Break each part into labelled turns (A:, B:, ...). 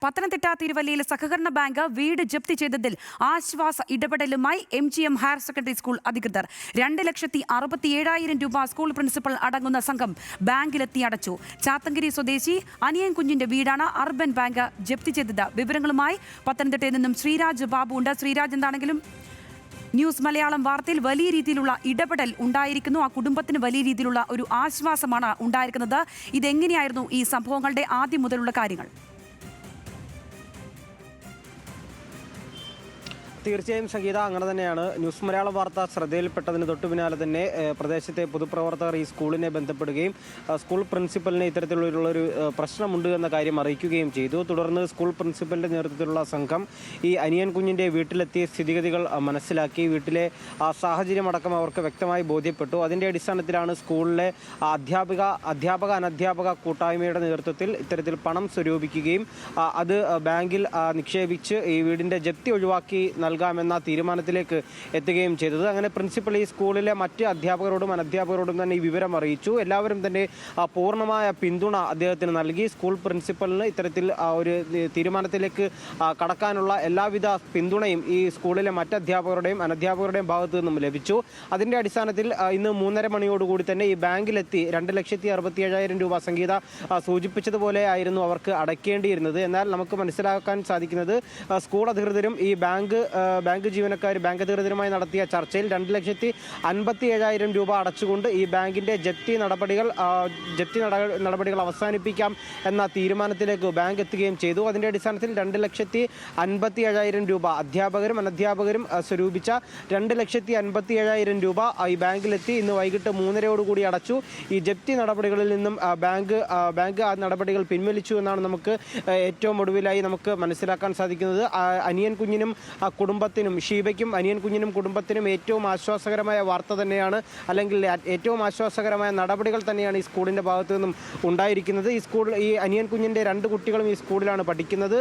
A: പത്തനംതിട്ട തിരുവല്ലയിൽ സഹകരണ ബാങ്ക് വീട് ജപ്തി ചെയ്തതിൽ ആശ്വാസ ഇടപെടലുമായി MGM ഹയർ സെക്കൻഡറി സ്കൂൾ അധികൃതർ 2,67,000 രൂപ സ്കൂൾ പ്രിൻസിപ്പൽ അടങ്ങുന്ന സംഘം ബാങ്കിലെത്തി അടച്ചു. ചാത്തങ്കരി സ്വദേശി അനിയൻ കുഞ്ഞിന്റെ വീടാണ് അർബൻ ബാങ്ക് ജപ്തി ചെയ്തത്. വിവരങ്ങളുമായി പത്തനംതിട്ടയിൽ നിന്നും ശ്രീരാജ് ബാബു ഉണ്ട്. ശ്രീരാജ്, എന്താണെങ്കിലും ന്യൂസ് മലയാളം വാർത്തയിൽ വലിയ രീതിയിലുള്ള ഇടപെടൽ ഉണ്ടായിരിക്കുന്നു. ആ കുടുംബത്തിന് വലിയ രീതിയിലുള്ള ഒരു ആശ്വാസമാണ് ഉണ്ടായിരിക്കുന്നത്. ഇതെങ്ങനെയായിരുന്നു ഈ സംഭവങ്ങളുടെ ആദ്യം മുതലുള്ള കാര്യങ്ങൾ?
B: തീർച്ചയായും സംഗീത, അങ്ങനെ തന്നെയാണ്. ന്യൂസ് മലയാളം വാർത്ത ശ്രദ്ധയിൽപ്പെട്ടതിന് തൊട്ടു പിന്നാലെ തന്നെ പ്രദേശത്തെ പൊതുപ്രവർത്തകർ ഈ സ്കൂളിനെ ബന്ധപ്പെടുകയും സ്കൂൾ പ്രിൻസിപ്പലിനെ ഇത്തരത്തിലുള്ളൊരു പ്രശ്നമുണ്ട് എന്ന കാര്യം അറിയിക്കുകയും ചെയ്തു. തുടർന്ന് സ്കൂൾ പ്രിൻസിപ്പലിൻ്റെ നേതൃത്വത്തിലുള്ള സംഘം ഈ അനിയൻ കുഞ്ഞിൻ്റെ വീട്ടിലെത്തിയ സ്ഥിതിഗതികൾ മനസ്സിലാക്കി. വീട്ടിലെ സാഹചര്യമടക്കം അവർക്ക് വ്യക്തമായി ബോധ്യപ്പെട്ടു. അതിൻ്റെ അടിസ്ഥാനത്തിലാണ് സ്കൂളിലെ അധ്യാപക അനധ്യാപക കൂട്ടായ്മയുടെ നേതൃത്വത്തിൽ ഇത്തരത്തിൽ പണം സ്വരൂപിക്കുകയും അത് ബാങ്കിൽ നിക്ഷേപിച്ച് ഈ വീടിൻ്റെ ജപ്തി ഒഴിവാക്കി നൽകാമെന്ന തീരുമാനത്തിലേക്ക് എത്തുകയും ചെയ്തത്. അങ്ങനെ പ്രിൻസിപ്പൽ ഈ സ്കൂളിലെ മറ്റ് അധ്യാപകരോടും അനധ്യാപകരോടും തന്നെ ഈ വിവരം അറിയിച്ചു. എല്ലാവരും തന്നെ പൂർണ്ണമായ പിന്തുണ അദ്ദേഹത്തിന് നൽകി. സ്കൂൾ പ്രിൻസിപ്പലിന് ഇത്തരത്തിൽ ഒരു തീരുമാനത്തിലേക്ക് കടക്കാനുള്ള എല്ലാവിധ പിന്തുണയും ഈ സ്കൂളിലെ മറ്റ് അധ്യാപകരുടെയും അനധ്യാപകരുടെയും ഭാഗത്തു നിന്നും ലഭിച്ചു. അതിൻ്റെ അടിസ്ഥാനത്തിൽ ഇന്ന് 3:30 മണിയോടുകൂടി തന്നെ ഈ ബാങ്കിലെത്തി 2,67,000 രൂപ സംഗീത സൂചിപ്പിച്ചതുപോലെ ആയിരുന്നു അവർക്ക് അടയ്ക്കേണ്ടിയിരുന്നത്. എന്നാൽ നമുക്ക് മനസ്സിലാക്കാൻ സാധിക്കുന്നത് സ്കൂൾ അധികൃതരും ഈ ബാങ്ക് ജീവനക്കാർ ബാങ്ക് അധികൃതരുമായി നടത്തിയ ചർച്ചയിൽ 2,57,000 രൂപ അടച്ചുകൊണ്ട് ഈ ബാങ്കിൻ്റെ ജപ്തി നടപടികൾ അവസാനിപ്പിക്കാം എന്ന തീരുമാനത്തിലേക്ക് ബാങ്ക് എത്തുകയും ചെയ്തു. അതിൻ്റെ അടിസ്ഥാനത്തിൽ 2,57,000 രൂപ അധ്യാപകരും അനധ്യാപകരും സ്വരൂപിച്ച 2,57,000 രൂപ ഈ ബാങ്കിലെത്തി ഇന്ന് വൈകിട്ട് 3:30 അടച്ചു. ഈ ജപ്തി നടപടികളിൽ നിന്നും ബാങ്ക് ആ നടപടികൾ പിൻവലിച്ചു എന്നാണ് നമുക്ക് ഏറ്റവും ഒടുവിലായി നമുക്ക് മനസ്സിലാക്കാൻ സാധിക്കുന്നത്. അനിയൻ കുഞ്ഞിനും കുടുംബത്തിനും, ഷീബയ്ക്കും അനിയൻ കുഞ്ഞിനും കുടുംബത്തിനും ഏറ്റവും ആശ്വാസകരമായ വാർത്ത തന്നെയാണ്, അല്ലെങ്കിൽ ഏറ്റവും ആശ്വാസകരമായ നടപടികൾ തന്നെയാണ് ഈ സ്കൂളിൻ്റെ ഭാഗത്തു നിന്നും ഉണ്ടായിരിക്കുന്നത്. ഈ അനിയൻ കുഞ്ഞിൻ്റെ 2 കുട്ടികളും ഈ സ്കൂളിലാണ് പഠിക്കുന്നത്.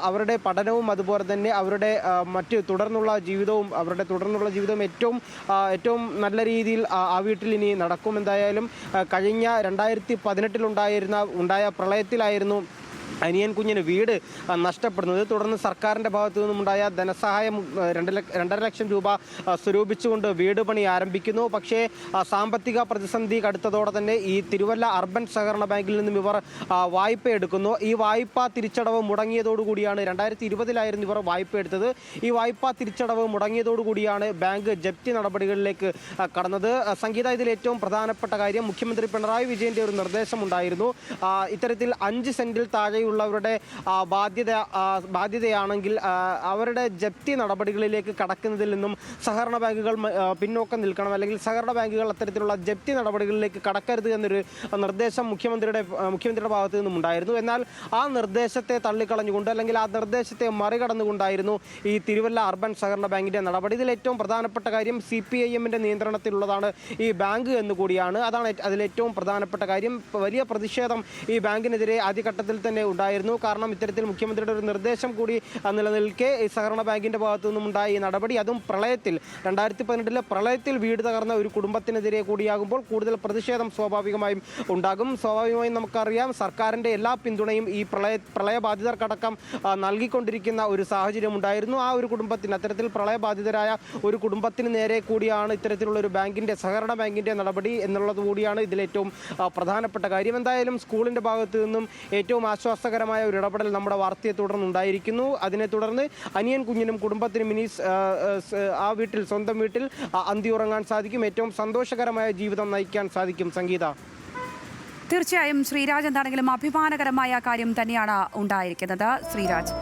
B: അവരുടെ പഠനവും അതുപോലെ തന്നെ അവരുടെ മറ്റ് തുടർന്നുള്ള ജീവിതവും ഏറ്റവും നല്ല രീതിയിൽ ആ വീട്ടിൽ ഇനി നടക്കും. എന്തായാലും കഴിഞ്ഞ 2018 ഉണ്ടായ പ്രളയത്തിലായിരുന്നു അനിയൻ കുഞ്ഞിന് വീട് നഷ്ടപ്പെടുന്നത്. തുടർന്ന് സർക്കാരിൻ്റെ ഭാഗത്തു നിന്നുമുണ്ടായ ധനസഹായം 2.5 ലക്ഷം രൂപ സ്വരൂപിച്ചുകൊണ്ട് വീട് പണി ആരംഭിക്കുന്നു. പക്ഷേ സാമ്പത്തിക പ്രതിസന്ധി കടുത്തതോടെ തന്നെ ഈ തിരുവല്ല അർബൻ സഹകരണ ബാങ്കിൽ നിന്നും ഇവർ വായ്പ എടുക്കുന്നു. ഈ വായ്പാ തിരിച്ചടവ് മുടങ്ങിയതോടുകൂടിയാണ് 2020 ഇവർ വായ്പ എടുത്തത്. ഈ വായ്പാ തിരിച്ചടവ് മുടങ്ങിയതോടുകൂടിയാണ് ബാങ്ക് ജപ്തി നടപടികളിലേക്ക് കടന്നത്. സംഗീത, ഇതിൽ ഏറ്റവും പ്രധാനപ്പെട്ട കാര്യം മുഖ്യമന്ത്രി പിണറായി വിജയൻ്റെ ഒരു നിർദ്ദേശമുണ്ടായിരുന്നു. ഇത്തരത്തിൽ 5 സെൻറ്റിൽ താഴെ ുള്ളവരുടെ ബാധ്യതയാണെങ്കിൽ അവരുടെ ജപ്തി നടപടികളിലേക്ക് കടക്കുന്നതിൽ നിന്നും സഹകരണ ബാങ്കുകൾ പിന്നോക്കം നിൽക്കണം, അല്ലെങ്കിൽ സഹകരണ ബാങ്കുകൾ അത്തരത്തിലുള്ള ജപ്തി നടപടികളിലേക്ക് കടക്കരുത് എന്നൊരു നിർദ്ദേശം മുഖ്യമന്ത്രിയുടെ ഭാഗത്തു നിന്നും ഉണ്ടായിരുന്നു. എന്നാൽ ആ നിർദ്ദേശത്തെ തള്ളിക്കളഞ്ഞുകൊണ്ട്, അല്ലെങ്കിൽ ആ നിർദ്ദേശത്തെ മറികടന്നുകൊണ്ടായിരുന്നു ഈ തിരുവല്ല അർബൻ സഹകരണ ബാങ്കിൻ്റെ നടപടി. ഇതിൽ ഏറ്റവും പ്രധാനപ്പെട്ട കാര്യം CPIM-ൻ്റെ നിയന്ത്രണത്തിലുള്ളതാണ് ഈ ബാങ്ക് എന്നുകൂടിയാണ്. അതാണ് അതിലേറ്റവും പ്രധാനപ്പെട്ട കാര്യം. വലിയ പ്രതിഷേധം ഈ ബാങ്കിനെതിരെ ആദ്യഘട്ടത്തിൽ തന്നെ ഉണ്ടായിരുന്നു. കാരണം ഇത്തരത്തിൽ മുഖ്യമന്ത്രിയുടെ ഒരു നിർദ്ദേശം കൂടി നിലനിൽക്കെ ഈ സഹകരണ ബാങ്കിൻ്റെ ഭാഗത്തു നിന്നും ഉണ്ടായ ഈ നടപടി, അതും 2018 പ്രളയത്തിൽ വീട് തകർന്ന ഒരു കുടുംബത്തിനെതിരെ കൂടിയാകുമ്പോൾ കൂടുതൽ പ്രതിഷേധം സ്വാഭാവികമായും ഉണ്ടാകും. സ്വാഭാവികമായും നമുക്കറിയാം, സർക്കാരിൻ്റെ എല്ലാ പിന്തുണയും ഈ പ്രളയബാധിതർക്കടക്കം നൽകിക്കൊണ്ടിരിക്കുന്ന ഒരു സാഹചര്യം ഉണ്ടായിരുന്നു. ആ ഒരു കുടുംബത്തിന്, അത്തരത്തിൽ പ്രളയബാധിതരായ ഒരു കുടുംബത്തിന് നേരെ കൂടിയാണ് ഇത്തരത്തിലുള്ള ഒരു സഹകരണ ബാങ്കിൻ്റെ നടപടി എന്നുള്ളത് കൂടിയാണ് ഇതിലേറ്റവും പ്രധാനപ്പെട്ട കാര്യം. എന്തായാലും സ്കൂളിൻ്റെ ഭാഗത്തു നിന്നും ഏറ്റവും ആശ്വാസകരമായ ഒരു ഇടപെടൽ നമ്മുടെ വാർത്തയെ തുടർന്ന് ഉണ്ടായിരിക്കുന്നു. അതിനെ തുടർന്ന് അനിയൻ കുഞ്ഞിനും കുടുംബത്തിനും ഇനി സ്വന്തം വീട്ടിൽ അന്തിയുറങ്ങാൻ സാധിക്കും. ഏറ്റവും സന്തോഷകരമായ ജീവിതം നയിക്കാൻ സാധിക്കും. സംഗീത,
A: തീർച്ചയായും ശ്രീരാജ്, എന്താണെങ്കിലും അഭിമാനകരമായ കാര്യം തന്നെയാണ് ഉണ്ടായിരിക്കുന്നത്. ശ്രീരാജ്.